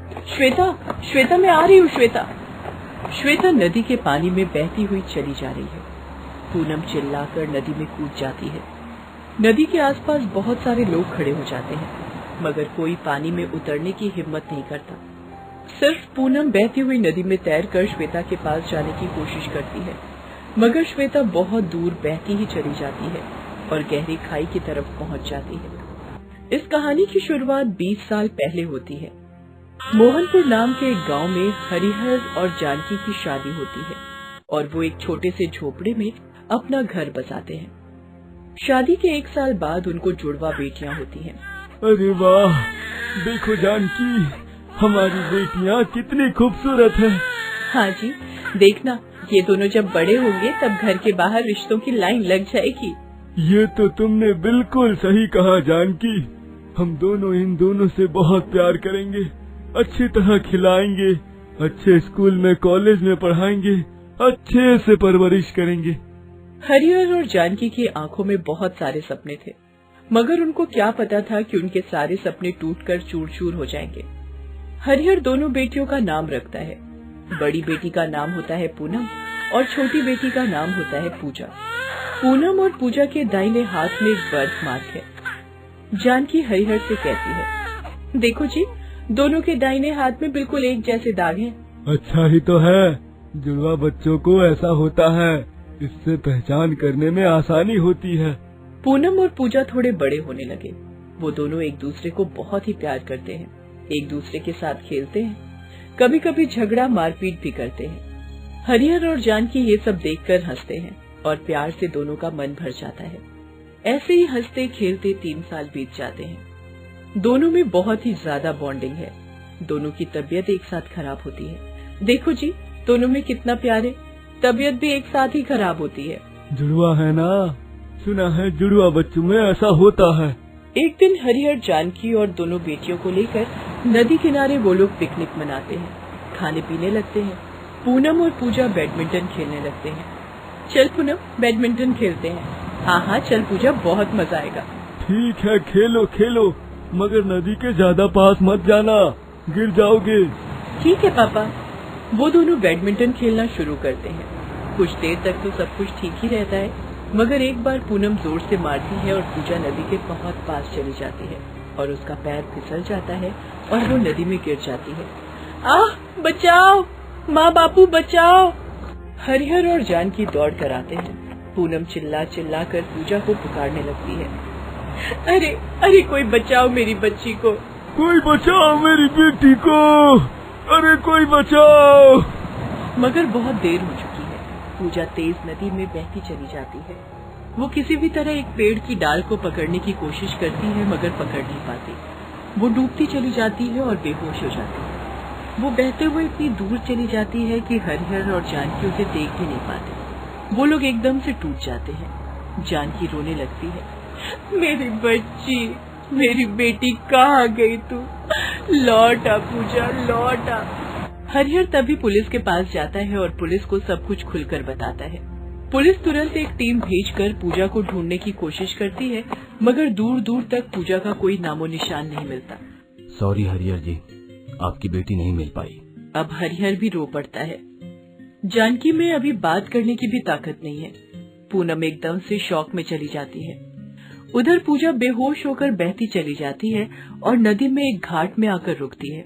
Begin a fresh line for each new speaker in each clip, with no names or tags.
श्वेता, श्वेता मैं आ रही हूँ श्वेता। श्वेता नदी के पानी में बहती हुई चली जा रही है। पूनम चिल्लाकर नदी में कूद जाती है। नदी के आसपास बहुत सारे लोग खड़े हो जाते हैं, मगर कोई पानी में उतरने की हिम्मत नहीं करता। सिर्फ पूनम बहती हुई नदी में तैरकर श्वेता के पास जाने की कोशिश करती है, मगर श्वेता बहुत दूर बहती ही चली जाती है और गहरी खाई की तरफ पहुंच जाती है। इस कहानी की शुरुआत 20 साल पहले होती है। मोहनपुर नाम के एक गांव में हरिहर और जानकी की शादी होती है और वो एक छोटे से झोपड़े में अपना घर बसाते हैं। शादी के 1 साल बाद उनको जुड़वा बेटियां होती हैं।
अरे वाह, देखो जानकी, हमारी बेटियां कितनी खूबसूरत हैं।
हाँ जी, देखना ये दोनों जब बड़े होंगे तब घर के बाहर रिश्तों की लाइन लग जाएगी।
ये तो तुमने बिल्कुल सही कहा जानकी। हम दोनों इन दोनों से बहुत प्यार करेंगे, अच्छी तरह खिलाएंगे, अच्छे स्कूल में कॉलेज में पढ़ाएंगे, अच्छे से परवरिश करेंगे।
हरिहर और जानकी की आंखों में बहुत सारे सपने थे, मगर उनको क्या पता था कि उनके सारे सपने टूटकर चूर चूर हो जाएंगे। हरिहर दोनों बेटियों का नाम रखता है। बड़ी बेटी का नाम होता है पूनम और छोटी बेटी का नाम होता है पूजा। पूनम और पूजा के दाहिने हाथ में एक बर्थ मार्क है। जानकी हरिहर से कहती है, देखो जी, दोनों के दाहिने हाथ में बिल्कुल एक जैसे दाग हैं।
अच्छा ही तो है, जुड़वा बच्चों को ऐसा होता है, इससे पहचान करने में आसानी होती है।
पूनम और पूजा थोड़े बड़े होने लगे। वो दोनों एक दूसरे को बहुत ही प्यार करते हैं, एक दूसरे के साथ खेलते हैं, कभी कभी झगड़ा मारपीट भी करते हैं। हरिहर और जानकी ये सब देखकर हंसते हैं और प्यार से दोनों का मन भर जाता है। ऐसे ही हंसते खेलते 3 साल बीत जाते हैं। दोनों में बहुत ही ज्यादा बॉन्डिंग है। दोनों की तबीयत एक साथ खराब होती है। देखो जी, दोनों में कितना प्यार है, तबीयत भी एक साथ ही खराब होती है।
जुड़वा है ना, सुना है जुड़वा बच्चों में ऐसा होता है।
एक दिन हरिहर जानकी और दोनों बेटियों को लेकर नदी किनारे वो लोग पिकनिक मनाते हैं, खाने पीने लगते हैं। पूनम और पूजा बैडमिंटन खेलने लगते हैं। चल पूनम, बैडमिंटन खेलते हैं। हाँ हाँ चल पूजा, बहुत मजा आएगा।
ठीक है, खेलो खेलो, मगर नदी के ज्यादा पास मत जाना, गिर जाओगे।
ठीक है पापा। वो दोनों बैडमिंटन खेलना शुरू करते हैं। कुछ देर तक तो सब कुछ ठीक ही रहता है, मगर एक बार पूनम जोर से मारती है और पूजा नदी के बहुत पास चली जाती है और उसका पैर फिसल जाता है और वो नदी में गिर जाती है। आह, बचाओ, माँ बापू बचाओ। हरिहर और जानकी दौड़ कर आते हैं। पूनम चिल्ला चिल्ला कर पूजा को पुकारने लगती है, अरे अरे कोई बचाओ मेरी बच्ची को,
कोई बचाओ मेरी बेटी को, अरे कोई बचाओ।
मगर बहुत देर हो चुकी है। पूजा तेज नदी में बहती चली जाती है। वो किसी भी तरह एक पेड़ की डाल को पकड़ने की कोशिश करती है, मगर पकड़ नहीं पाती। वो डूबती चली जाती है और बेहोश हो जाती है। वो बहते हुए इतनी दूर चली जाती है कि हरिहर और जानकी उसे देख भी नहीं पाते। वो लोग एकदम से टूट जाते हैं। जानकी रोने लगती है, मेरी बच्ची, मेरी बेटी कहाँ गई तू, लौट आ पूजा, लौट आ। हरिहर तभी पुलिस के पास जाता है और पुलिस को सब कुछ खुलकर बताता है। पुलिस तुरंत एक टीम भेजकर पूजा को ढूंढने की कोशिश करती है, मगर दूर दूर तक पूजा का कोई नामो निशान नहीं मिलता।
सॉरी हरिहर जी, आपकी बेटी नहीं मिल पाई।
अब हरिहर भी रो पड़ता है। जानकी में अभी बात करने की भी ताकत नहीं है। पूनम एकदम से शॉक में चली जाती है। उधर पूजा बेहोश होकर बहती चली जाती है और नदी में एक घाट में आकर रुकती है।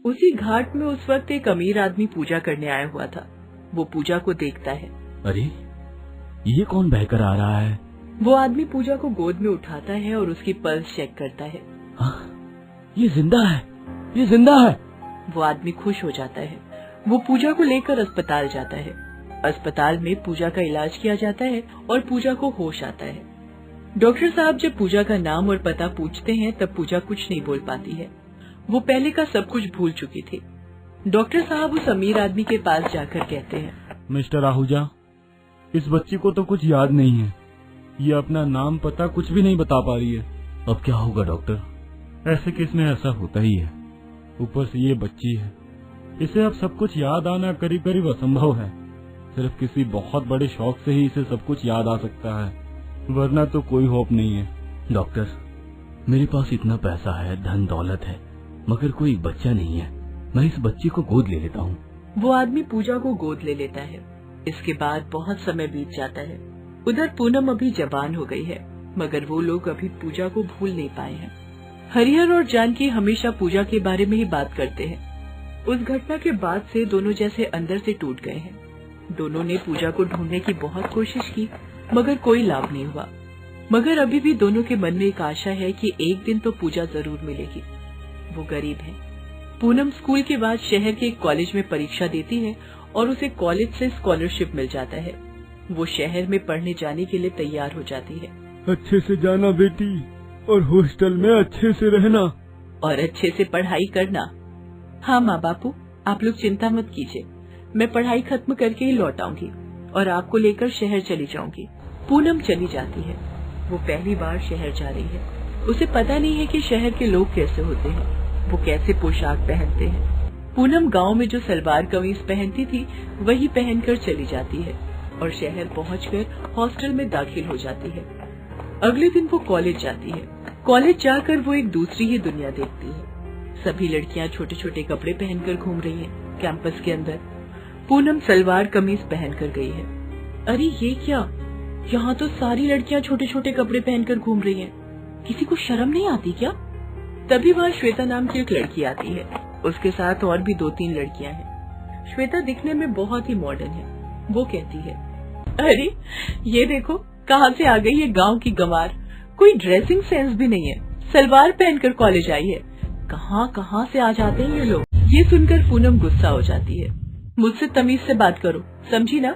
उसी घाट में उस वक्त एक अमीर आदमी पूजा करने आया हुआ था। वो पूजा को देखता है।
अरे ये कौन बहकर आ रहा है?
वो आदमी पूजा को गोद में उठाता है और उसकी पल्स चेक करता है।
ये जिंदा है, ये जिंदा है।
वो आदमी खुश हो जाता है। वो पूजा को लेकर अस्पताल जाता है। अस्पताल में पूजा का इलाज किया जाता है और पूजा को होश आता है। डॉक्टर साहब जब पूजा का नाम और पता पूछते हैं तब पूजा कुछ नहीं बोल पाती है। वो पहले का सब कुछ भूल चुकी थी। डॉक्टर साहब उस अमीर आदमी के पास जाकर कहते हैं,
मिस्टर आहूजा, इस बच्ची को तो कुछ याद नहीं है। ये अपना नाम पता कुछ भी नहीं बता पा रही है।
अब क्या होगा डॉक्टर?
ऐसे केस में ऐसा होता ही है। ऊपर से ये बच्ची है, इसे अब सब कुछ याद आना करीब करीब असंभव है। सिर्फ किसी बहुत बड़े शौक से ही इसे सब कुछ याद आ सकता है, वरना तो कोई होप नहीं है।
डॉक्टर, मेरे पास इतना पैसा है, धन दौलत है, मगर कोई बच्चा नहीं है। मैं इस बच्ची को गोद ले लेता हूँ।
वो आदमी पूजा को गोद ले लेता है। इसके बाद बहुत समय बीत जाता है। उधर पूनम अभी जवान हो गई है, मगर वो लोग अभी पूजा को भूल नहीं पाए हैं। हरिहर और जानकी हमेशा पूजा के बारे में ही बात करते हैं। उस घटना के बाद से दोनों जैसे अंदर से टूट गए हैं। दोनों ने पूजा को ढूंढने की बहुत कोशिश की, मगर कोई लाभ नहीं हुआ। मगर अभी भी दोनों के मन में एक आशा है कि एक दिन तो पूजा जरूर मिलेगी। वो गरीब है। पूनम स्कूल के बाद शहर के एक कॉलेज में परीक्षा देती है और उसे कॉलेज से स्कॉलरशिप मिल जाता है। वो शहर में पढ़ने जाने के लिए तैयार हो जाती है।
अच्छे से जाना बेटी, और हॉस्टल में अच्छे से रहना
और अच्छे से पढ़ाई करना। हाँ माँ बापू, आप लोग चिंता मत कीजिए, मैं पढ़ाई खत्म करके ही लौट आऊंगी और आपको लेकर शहर चली जाऊंगी। पूनम चली जाती है। वो पहली बार शहर जा रही है। उसे पता नहीं है कि शहर के लोग कैसे होते हैं, वो कैसे पोशाक पहनते हैं। पूनम गांव में जो सलवार कमीज पहनती थी वही पहनकर चली जाती है और शहर पहुंचकर हॉस्टल में दाखिल हो जाती है। अगले दिन वो कॉलेज जाती है। कॉलेज जाकर वो एक दूसरी ही दुनिया देखती है। सभी लड़कियां छोटे छोटे कपड़े पहनकर घूम रही हैं कैंपस के अंदर। पूनम सलवार कमीज पहनकर गई है। अरे ये क्या, यहाँ तो सारी लड़कियां छोटे छोटे कपड़े पहनकर घूम रही हैं। किसी को शर्म नहीं आती क्या? तभी वहाँ श्वेता नाम की एक लड़की आती है। उसके साथ और भी 2-3 लड़कियां हैं। श्वेता दिखने में बहुत ही मॉडर्न है। वो कहती है, अरे ये देखो कहाँ से आ गई ये गांव की गंवार, कोई ड्रेसिंग सेंस भी नहीं है, सलवार पहनकर कॉलेज आई है। कहाँ से आ जाते हैं ये लोग। ये सुनकर पूनम गुस्सा हो जाती है। मुझसे तमीज से बात करो, समझी ना?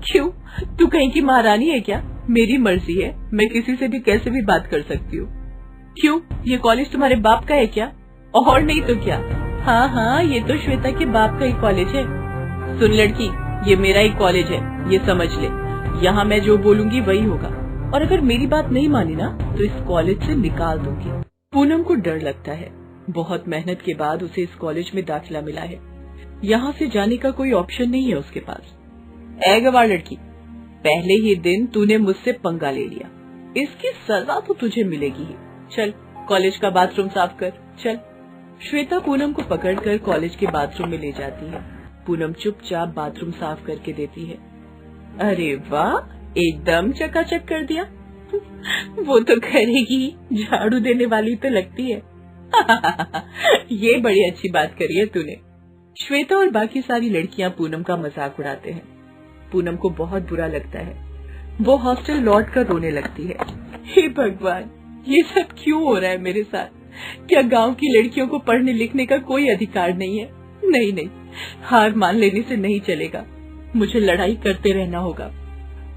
क्यों, तू कहीं की महारानी है क्या? मेरी मर्जी है, मैं किसी से भी कैसे भी बात कर सकती हूँ। क्यों, ये कॉलेज तुम्हारे बाप का है क्या? और नहीं तो क्या। हाँ, ये तो श्वेता के बाप का ही कॉलेज है। सुन लड़की, ये मेरा ही कॉलेज है, ये समझ ले। यहाँ मैं जो बोलूंगी वही होगा, और अगर मेरी बात नहीं मानी ना तो इस कॉलेज से निकाल दूंगी। पूनम को डर लगता है। बहुत मेहनत के बाद उसे इस कॉलेज में दाखिला मिला है। यहाँ से जाने का कोई ऑप्शन नहीं है उसके पास। ऐ गवार लड़की, पहले ही दिन तूने मुझसे पंगा ले लिया, इसकी सजा तो तुझे मिलेगी ही। चल कॉलेज का बाथरूम साफ कर, चल। श्वेता पूनम को पकड़कर कॉलेज के बाथरूम में ले जाती है। पूनम चुपचाप बाथरूम साफ करके देती है। अरे वाह, एकदम चकाचक कर दिया। वो तो करेगी, झाड़ू देने वाली तो लगती है। ये बड़ी अच्छी बात करी है तूने। श्वेता और बाकी सारी लड़कियां पूनम का मजाक उड़ाते हैं। पूनम को बहुत बुरा लगता है। वो हॉस्टल लौट कर रोने लगती है। हे भगवान, ये सब क्यों हो रहा है मेरे साथ? क्या गांव की लड़कियों को पढ़ने लिखने का कोई अधिकार नहीं है? नहीं, हार मान लेने से नहीं चलेगा, मुझे लड़ाई करते रहना होगा।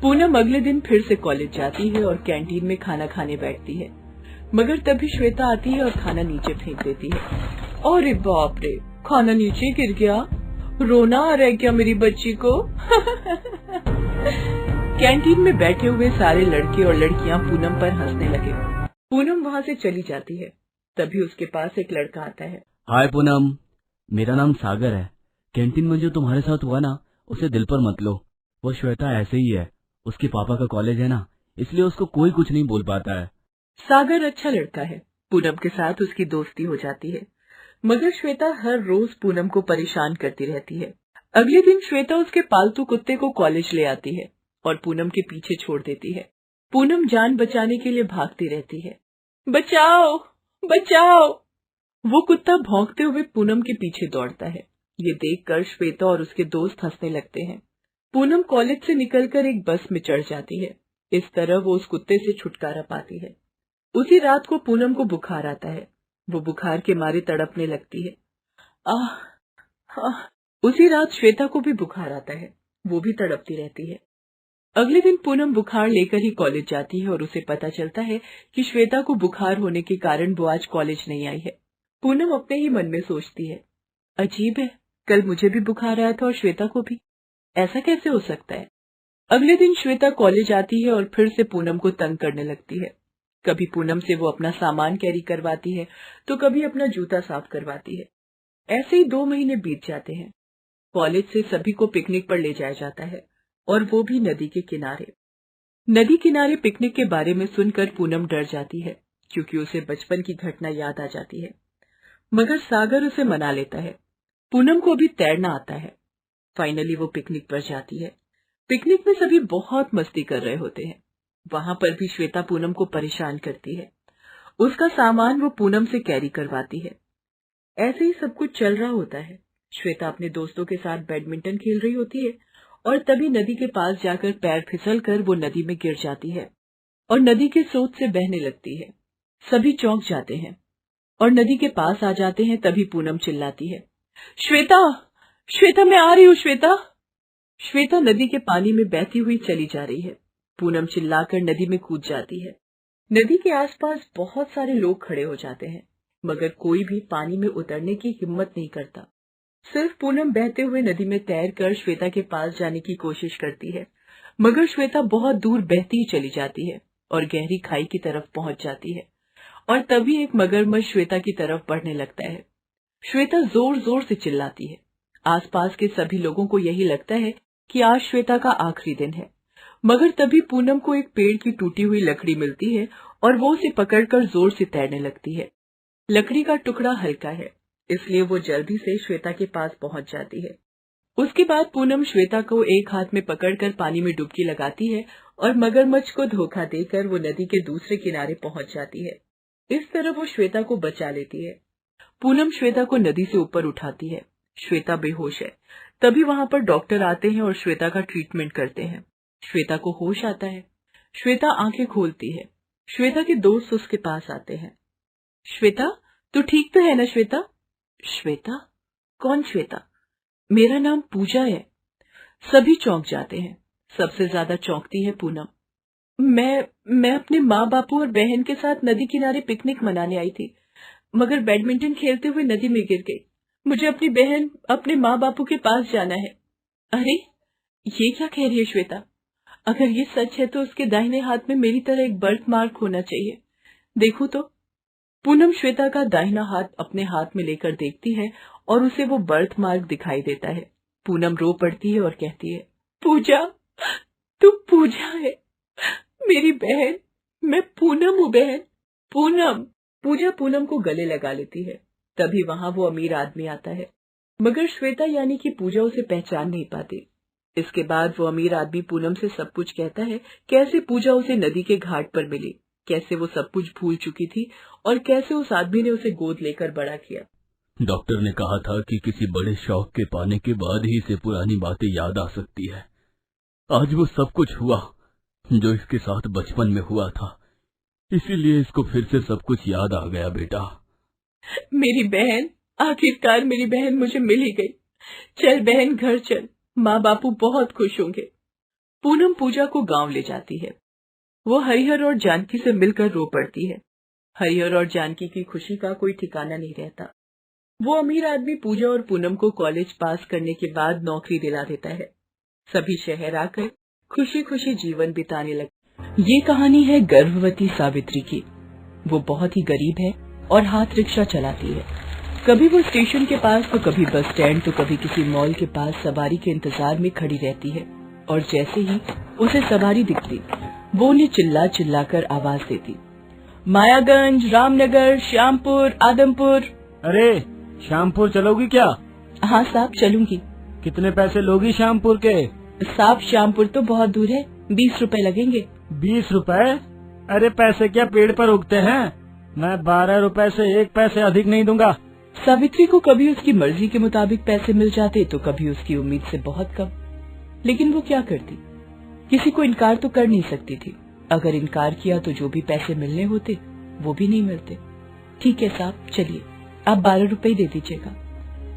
पूनम अगले दिन फिर से कॉलेज जाती है और कैंटीन में खाना खाने बैठती है, मगर तभी श्वेता आती है और खाना नीचे फेंक देती है। अरे बाप रे, खाना नीचे गिर गया। रोना आ रहा है क्या मेरी बच्ची को? कैंटीन में बैठे हुए सारे लड़के और लड़कियां पूनम पर हंसने लगे। पूनम वहाँ से चली जाती है। तभी उसके पास एक लड़का आता है।
हाय पूनम, मेरा नाम सागर है। कैंटीन में जो तुम्हारे साथ हुआ ना, उसे दिल पर मत लो। वो श्वेता ऐसे ही है, उसके पापा का कॉलेज है ना, इसलिए उसको कोई कुछ नहीं बोल पाता है।
सागर अच्छा लड़का है। पूनम के साथ उसकी दोस्ती हो जाती है, मगर श्वेता हर रोज पूनम को परेशान करती रहती है। अगले दिन श्वेता उसके पालतू कुत्ते को कॉलेज ले आती है और पूनम के पीछे छोड़ देती है। पूनम जान बचाने के लिए भागती रहती है। बचाओ, बचाओ! वो कुत्ता भौंकते हुए पूनम के पीछे दौड़ता है। ये देखकर श्वेता और उसके दोस्त हंसने लगते हैं। पूनम कॉलेज से निकलकर एक बस में चढ़ जाती है। इस तरह वो उस कुत्ते से छुटकारा पाती है। उसी रात को पूनम को बुखार आता है। वो बुखार के मारे तड़पने लगती है। उसी रात श्वेता को भी बुखार आता है। वो भी तड़पती रहती है। अगले दिन पूनम बुखार लेकर ही कॉलेज जाती है और उसे पता चलता है कि श्वेता को बुखार होने के कारण वो आज कॉलेज नहीं आई है। पूनम अपने ही मन में सोचती है, अजीब है, कल मुझे भी बुखार आया था और श्वेता को भी। ऐसा कैसे हो सकता है? अगले दिन श्वेता कॉलेज आती है और फिर से पूनम को तंग करने लगती है। कभी पूनम से वो अपना सामान कैरी करवाती है तो कभी अपना जूता साफ करवाती है। ऐसे ही 2 महीने बीत जाते हैं। कॉलेज से सभी को पिकनिक पर ले जाया जाता है, और वो भी नदी के किनारे। नदी किनारे पिकनिक के बारे में सुनकर पूनम डर जाती है, क्योंकि उसे बचपन की घटना याद आ जाती है। मगर सागर उसे मना लेता है। पूनम को अभी तैरना आता है। फाइनली वो पिकनिक पर जाती है। पिकनिक में सभी बहुत मस्ती कर रहे होते हैं। वहां पर भी श्वेता पूनम को परेशान करती है। उसका सामान वो पूनम से कैरी करवाती है। ऐसे ही सब कुछ चल रहा होता है। श्वेता अपने दोस्तों के साथ बैडमिंटन खेल रही होती है और तभी नदी के पास जाकर पैर फिसलकर वो नदी में गिर जाती है और नदी के स्रोत से बहने लगती है। सभी चौंक जाते हैं और नदी के पास आ जाते हैं। तभी पूनम चिल्लाती है, श्वेता, श्वेता, मैं आ रही हूँ श्वेता। श्वेता नदी के पानी में बहती हुई चली जा रही है। पूनम चिल्लाकर नदी में कूद जाती है। नदी के आसपास बहुत सारे लोग खड़े हो जाते हैं, मगर कोई भी पानी में उतरने की हिम्मत नहीं करता। सिर्फ पूनम बहते हुए नदी में तैरकर श्वेता के पास जाने की कोशिश करती है, मगर श्वेता बहुत दूर बहती ही चली जाती है और गहरी खाई की तरफ पहुंच जाती है। और तभी एक मगरमच्छ श्वेता की तरफ बढ़ने लगता है। श्वेता जोर जोर से चिल्लाती है। आसपास के सभी लोगों को यही लगता है कि आज श्वेता का आखिरी दिन है, मगर तभी पूनम को एक पेड़ की टूटी हुई लकड़ी मिलती है और वो उसे पकड़कर जोर से तैरने लगती है। लकड़ी का टुकड़ा हल्का है, इसलिए वो जल्दी से श्वेता के पास पहुंच जाती है। उसके बाद पूनम श्वेता को एक हाथ में पकड़कर पानी में डुबकी लगाती है और मगरमच्छ को धोखा देकर वो नदी के दूसरे किनारे पहुंच जाती है। इस तरह वो श्वेता को बचा लेती है। पूनम श्वेता को नदी से ऊपर उठाती है। श्वेता बेहोश है। तभी वहां पर डॉक्टर आते हैं और श्वेता का ट्रीटमेंट करते हैं। श्वेता को होश आता है। श्वेता आंखें खोलती है। श्वेता के दोस्त उसके पास आते हैं। श्वेता, तू ठीक तो है ना श्वेता? श्वेता? कौन श्वेता? मेरा नाम पूजा है। सभी चौंक जाते हैं। सबसे ज्यादा चौंकती है पूनम। मैं अपने माँ बापू और बहन के साथ नदी किनारे पिकनिक मनाने आई थी, मगर बैडमिंटन खेलते हुए नदी में गिर गई। मुझे अपनी बहन, अपने माँ बापू के पास जाना है। अरे, ये क्या कह रही है श्वेता? अगर ये सच है तो उसके दाहिने हाथ में मेरी तरह एक बर्थ मार्क होना चाहिए। देखो तो। पूनम श्वेता का दाहिना हाथ अपने हाथ में लेकर देखती है और उसे वो बर्थ मार्क दिखाई देता है। पूनम रो पड़ती है और कहती है, पूजा, तू पूजा है, मेरी बहन। मैं पूनम हूँ बहन, पूनम। पूजा पूनम को गले लगा लेती है। तभी वहां वो अमीर आदमी आता है, मगर श्वेता यानी कि पूजा उसे पहचान नहीं पाती। इसके बाद वो अमीर आदमी पूनम से सब कुछ कहता है, कैसे पूजा उसे नदी के घाट पर मिली, कैसे वो सब कुछ भूल चुकी थी और कैसे उस आदमी ने उसे गोद लेकर बड़ा किया।
डॉक्टर ने कहा था कि किसी बड़े शौक के पाने के बाद ही इसे पुरानी बातें याद आ सकती है। आज वो सब कुछ हुआ जो इसके साथ बचपन में हुआ था, इसीलिए इसको फिर से सब कुछ याद आ गया। बेटा,
मेरी बहन, आखिरकार मेरी बहन मुझे मिल ही गई। चल बहन, घर चल, माँ बापू बहुत खुश होंगे। पूनम पूजा को गांव ले जाती है। वो हरिहर और जानकी से मिलकर रो पड़ती है। हरिहर और जानकी की खुशी का कोई ठिकाना नहीं रहता। वो अमीर आदमी पूजा और पूनम को कॉलेज पास करने के बाद नौकरी दिला देता है। सभी शहर आकर खुशी खुशी जीवन बिताने लगे। ये कहानी है गर्भवती सावित्री की। वो बहुत ही गरीब है और हाथ रिक्शा चलाती है। कभी वो स्टेशन के पास तो कभी बस स्टैंड तो कभी किसी मॉल के पास सवारी के इंतजार में खड़ी रहती है। और जैसे ही उसे सवारी दिखती, वो उन्हें चिल्ला चिल्ला कर आवाज देती, मायागंज, रामनगर, श्यामपुर, आदमपुर।
अरे, श्यामपुर चलोगी क्या?
हाँ साहब, चलूंगी।
कितने पैसे लोगी श्यामपुर के?
साहब, श्यामपुर तो बहुत दूर है, 20 रुपए लगेंगे।
20 रुपए? अरे पैसे क्या पेड़ पर उगते हैं? मैं 12 रुपए से 1 पैसे अधिक नहीं दूंगा।
सावित्री को कभी उसकी मर्जी के मुताबिक पैसे मिल जाते तो कभी उसकी उम्मीद से बहुत कम। लेकिन वो क्या करती? किसी को इनकार तो कर नहीं सकती थी। अगर इनकार किया तो जो भी पैसे मिलने होते वो भी नहीं मिलते। ठीक है साहब, चलिए, आप 12 रुपए दे दीजिएगा।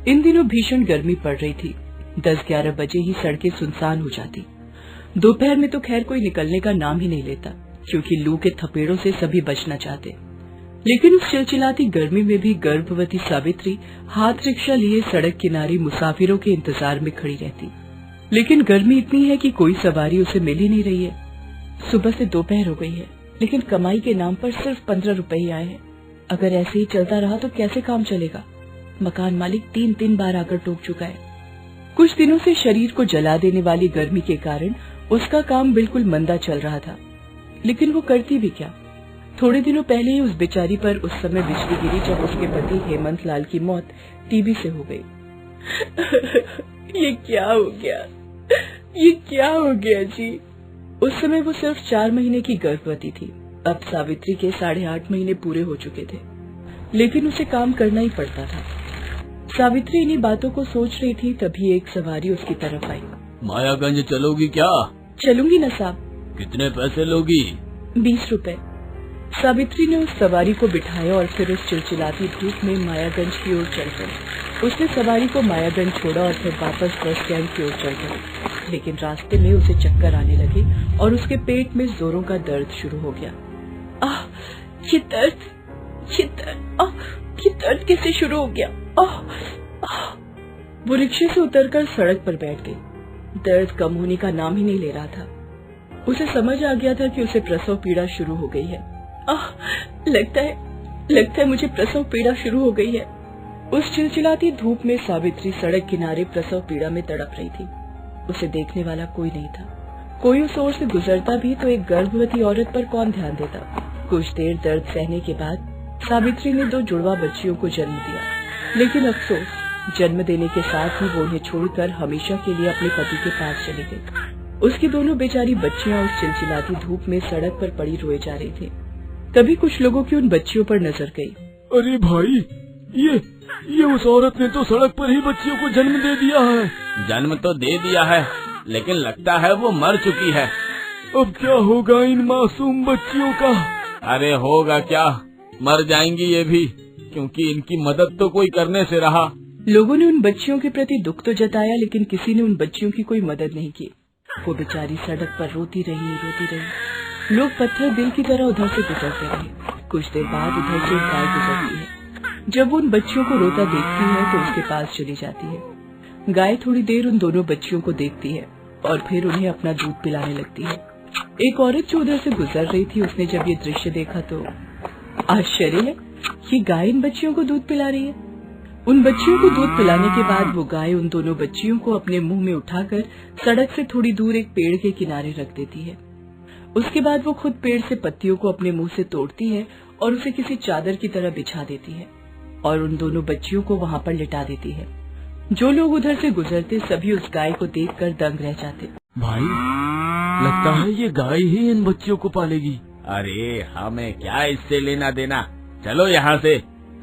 इन दिनों भीषण गर्मी पड़ रही थी। 10-11 बजे ही सड़कें सुनसान हो जाती। दोपहर में तो खैर कोई निकलने का नाम ही नहीं लेता, क्योंकि लू के थपेड़ों से सभी बचना चाहते। लेकिन उस चिलचिलाती गर्मी में भी गर्भवती सावित्री हाथ रिक्शा लिए सड़क किनारे मुसाफिरों के इंतजार में खड़ी रहती। लेकिन गर्मी इतनी है कि कोई सवारी उसे मिल ही नहीं रही है। सुबह से दोपहर हो गई है, लेकिन कमाई के नाम पर सिर्फ 15 रुपए ही आए हैं। अगर ऐसे ही चलता रहा तो कैसे काम चलेगा? मकान मालिक 3 बार आकर टोक चुका है। कुछ दिनों से शरीर को जला देने वाली गर्मी के कारण उसका काम बिल्कुल मंदा चल रहा था। लेकिन वो करती भी क्या? थोड़े दिनों पहले ही उस बेचारी पर उस समय बिजली गिरी जब उसके पति हेमंत लाल की मौत टीबी से हो गई। ये क्या हो गया, ये क्या हो गया जी। उस समय वो सिर्फ 4 महीने की गर्भवती थी। अब सावित्री के 8.5 महीने पूरे हो चुके थे, लेकिन उसे काम करना ही पड़ता था। सावित्री इन्हीं बातों को सोच रही थी, तभी एक सवारी उसकी तरफ आई।
मायागंज चलोगी क्या?
चलूंगी ना साहब।
कितने पैसे लोगी?
20 रुपए। सावित्री ने उस सवारी को बिठाया और फिर उस चिलचिलाती धूप में मायागंज की ओर चल पड़ी। उसने सवारी को मायागंज छोड़ा और फिर वापस बस स्टैंड की ओर चल पड़ी, लेकिन रास्ते में उसे चक्कर आने लगे और उसके पेट में जोरों का दर्द शुरू हो गया। आह, ये दर्द कैसे शुरू हो गया? वो रिक्शे से उतरकर सड़क पर बैठ गई। दर्द कम होने का नाम ही नहीं ले रहा था। उसे समझ आ गया था कि उसे प्रसव पीड़ा शुरू हो गई है। लगता है मुझे प्रसव पीड़ा शुरू हो गई है। उस चिलचिलाती धूप में सावित्री सड़क किनारे प्रसव पीड़ा में तड़प रही थी। उसे देखने वाला कोई नहीं था। कोई उस ओर से गुजरता भी तो एक गर्भवती औरत पर कौन ध्यान देता। कुछ देर दर्द सहने के बाद सावित्री ने 2 जुड़वा बच्चियों को जन्म दिया, लेकिन अफसोस, जन्म देने के साथ ही वो उन्हें छोड़कर हमेशा के लिए अपने पति के पास चली गई। उसकी दोनों बेचारी बच्चियां उस चिलचिलाती धूप में सड़क पर पड़ी रोए जा रही थी। तभी कुछ लोगों की उन बच्चियों पर नजर गई।
अरे भाई, ये उस औरत ने तो सड़क पर ही बच्चियों को जन्म दे दिया है।
जन्म तो दे दिया है, लेकिन लगता है वो मर चुकी है।
अब क्या होगा इन मासूम बच्चियों का?
अरे होगा क्या, मर जाएंगी ये भी, क्योंकि इनकी मदद तो कोई करने से रहा।
लोगों ने उन बच्चियों के प्रति दुख तो जताया, लेकिन किसी ने उन बच्चियों की कोई मदद नहीं की। वो बेचारी सड़क पर रोती रही। लोग पत्थर दिल की तरह उधर से गुजरते रहे। कुछ देर बाद उधर से एक गाय गुजरती है। जब वो उन बच्चियों को रोता देखती है तो उसके पास चली जाती है। गाय थोड़ी देर उन दोनों बच्चियों को देखती है और फिर उन्हें अपना दूध पिलाने लगती है। एक औरत जो उधर से गुजर रही थी, उसने जब ये दृश्य देखा तो आश्चर्य है, ये गाय इन बच्चियों को दूध पिला रही है। उन बच्चियों को दूध पिलाने के बाद वो गाय उन दोनों बच्चियों को अपने मुंह में उठाकर सड़क से थोड़ी दूर एक पेड़ के किनारे रख देती है। उसके बाद वो खुद पेड़ से पत्तियों को अपने मुंह से तोड़ती है और उसे किसी चादर की तरह बिछा देती है और उन दोनों बच्चियों को वहाँ पर लिटा देती है। जो लोग उधर से गुजरते सभी उस गाय को देखकर दंग रह जाते।
भाई, लगता है ये गाय ही इन बच्चियों को पालेगी। अरे हमें क्या इससे लेना देना, चलो यहाँ से।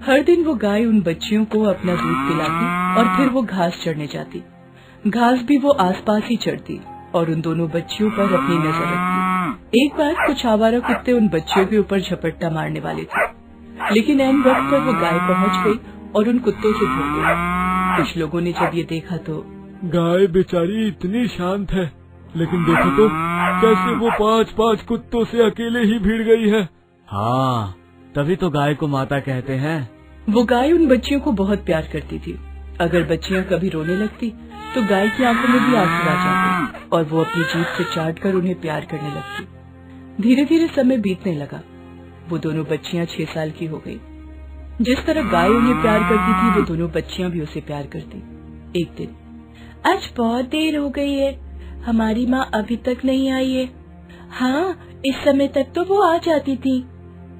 हर दिन वो गाय उन बच्चियों को अपना दूध पिलाती और फिर वो घास चढ़ने जाती। घास भी वो आसपास ही चढ़ती और उन दोनों बच्चियों पर अपनी नजर रखती। एक बार कुछ आवारा कुत्ते उन बच्चियों के ऊपर झपट्टा मारने वाले थे, लेकिन ऐन वक्त पर वो गाय पहुँच गई और उन कुत्तों से भिड़ गई। कुछ लोगों ने जब ये देखा तो
गाय बेचारी इतनी शांत है, लेकिन देखो तो कैसे वो 5-5 कुत्तों से अकेले ही भिड़ गई है।
हाँ, तभी तो गाय को माता कहते हैं।
वो गाय उन बच्चियों को बहुत प्यार करती थी। अगर बच्चियां कभी रोने लगती तो गाय की आंखों में भी आंसू आ जाते और वो अपनी जीभ से चाटकर उन्हें प्यार करने लगती। धीरे धीरे समय बीतने लगा। वो दोनों बच्चियां 6 साल की हो गई। जिस तरह गाय उन्हें प्यार करती थी, वो दोनों बच्चियां भी उसे प्यार करती। एक दिन, आज बहुत देर हो गई है, हमारी माँ अभी तक नहीं आई है। हाँ, इस समय तक तो वो आ जाती थी।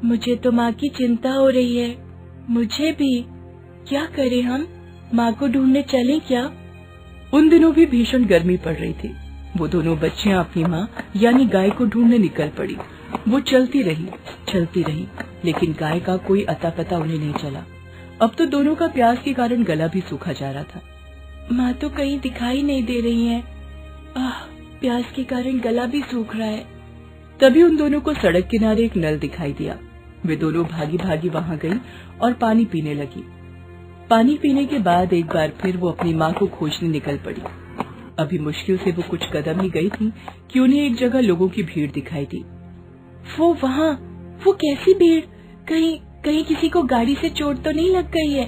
मुझे तो माँ की चिंता हो रही है। मुझे भी। क्या करें हम, माँ को ढूंढने चलें क्या? उन दिनों भी भीषण गर्मी पड़ रही थी। वो दोनों बच्चियां अपनी माँ यानी गाय को ढूंढने निकल पड़ी। वो चलती रही, लेकिन गाय का कोई अता पता उन्हें नहीं चला। अब तो दोनों का प्यास के कारण गला भी सूखा जा रहा था। माँ तो कहीं दिखाई नहीं दे रही है। प्यास के कारण गला भी सूख रहा है। तभी उन दोनों को सड़क किनारे एक नल दिखाई दिया। वे दोनों भागी भागी वहाँ गई और पानी पीने लगी। पानी पीने के बाद एक बार फिर वो अपनी माँ को खोजने निकल पड़ी। अभी मुश्किल से वो कुछ कदम ही गई थी कि उन्हें एक जगह लोगों की भीड़ दिखाई दी। वो कैसी भीड़? कहीं किसी को गाड़ी से चोट तो नहीं लग गई है?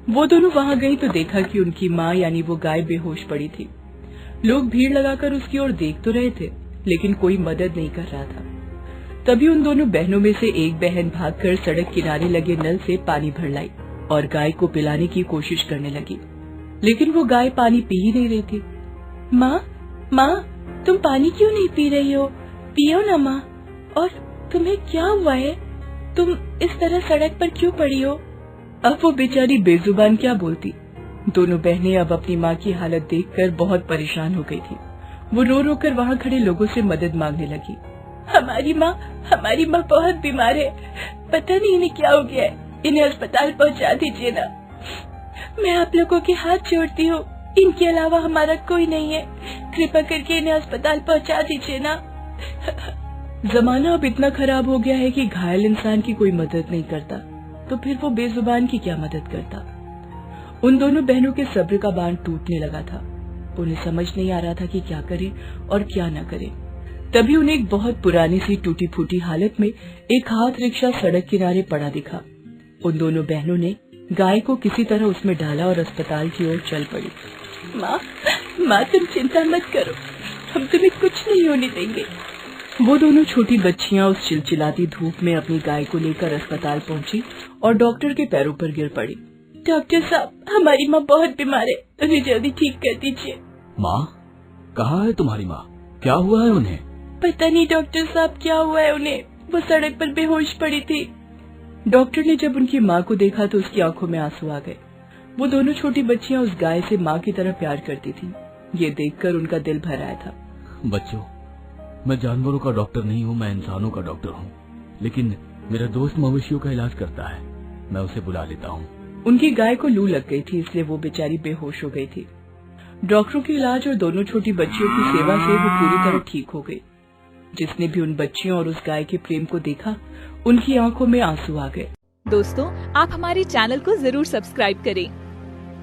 वो दोनों वहाँ गई तो देखा कि उनकी माँ यानी वो गाय बेहोश पड़ी थी। लोग भीड़ लगाकर उसकी ओर देख तो रहे थे, लेकिन कोई मदद नहीं कर रहा था। तभी उन दोनों बहनों में से एक बहन भागकर सड़क किनारे लगे नल से पानी भर लाई और गाय को पिलाने की कोशिश करने लगी, लेकिन वो गाय पानी पी ही नहीं रही थी। माँ, तुम पानी क्यों नहीं पी रही हो? पियो ना माँ। और तुम्हें क्या हुआ है? तुम इस तरह सड़क पर क्यों पड़ी हो? अब वो बेचारी बेजुबान क्या बोलती। दोनों बहनें अब अपनी माँ की हालत देखकर बहुत परेशान हो गई थी। वो रो रो कर वहाँ खड़े लोगों से मदद मांगने लगी। हमारी माँ बहुत बीमार है, पता नहीं इन्हें क्या हो गया है, इन्हें अस्पताल पहुँचा दीजिए ना। मैं आप लोगों के हाथ जोड़ती हूँ, इनके अलावा हमारा कोई नहीं है, कृपा करके इन्हें अस्पताल पहुँचा दीजिए ना। जमाना अब इतना खराब हो गया है कि घायल इंसान की कोई मदद नहीं करता, तो फिर वो बेजुबान की क्या मदद करता। उन दोनों बहनों के सब्र का बांध टूटने लगा था। उन्हें समझ नहीं आ रहा था कि क्या करे और क्या न करे। तभी उन्हें एक बहुत पुरानी सी टूटी फूटी हालत में एक हाथ रिक्शा सड़क किनारे पड़ा दिखा। उन दोनों बहनों ने गाय को किसी तरह उसमें डाला और अस्पताल की ओर चल पड़ी। माँ तुम चिंता मत करो, हम तुम्हें कुछ नहीं होने देंगे। वो दोनों छोटी बच्चियां उस चिलचिलाती धूप में अपनी गाय को लेकर अस्पताल पहुंची और डॉक्टर के पैरों पर गिर पड़ी। डॉक्टर साहब, हमारी माँ बहुत बीमार है, उन्हें जल्दी ठीक कर दीजिए।
माँ, कहाँ है तुम्हारी माँ? क्या हुआ है उन्हें?
पता नहीं डॉक्टर साहब, क्या हुआ है उन्हें, वो सड़क पर बेहोश पड़ी थी। डॉक्टर ने जब उनकी माँ को देखा तो उसकी आंखों में आंसू आ गए। वो दोनों छोटी बच्चियां उस गाय से माँ की तरह प्यार करती थी। ये देखकर उनका दिल भर आया था।
बच्चों, मैं जानवरों का डॉक्टर नहीं हूँ, मैं इंसानों का डॉक्टर हूँ, लेकिन मेरा दोस्त मवेशियों का इलाज करता है, मैं उसे बुला लेता हूँ।
उनकी गाय को लू लग गई थी, इसलिए वो बेचारी बेहोश हो गई थी। डॉक्टरों के इलाज और दोनों छोटी बच्चियों की सेवा से वो पूरी तरह ठीक हो गई। जिसने भी उन बच्चियों और उस गाय के प्रेम को देखा, उनकी आंखों में आंसू आ गए।
दोस्तों, आप हमारे चैनल को जरूर सब्सक्राइब करें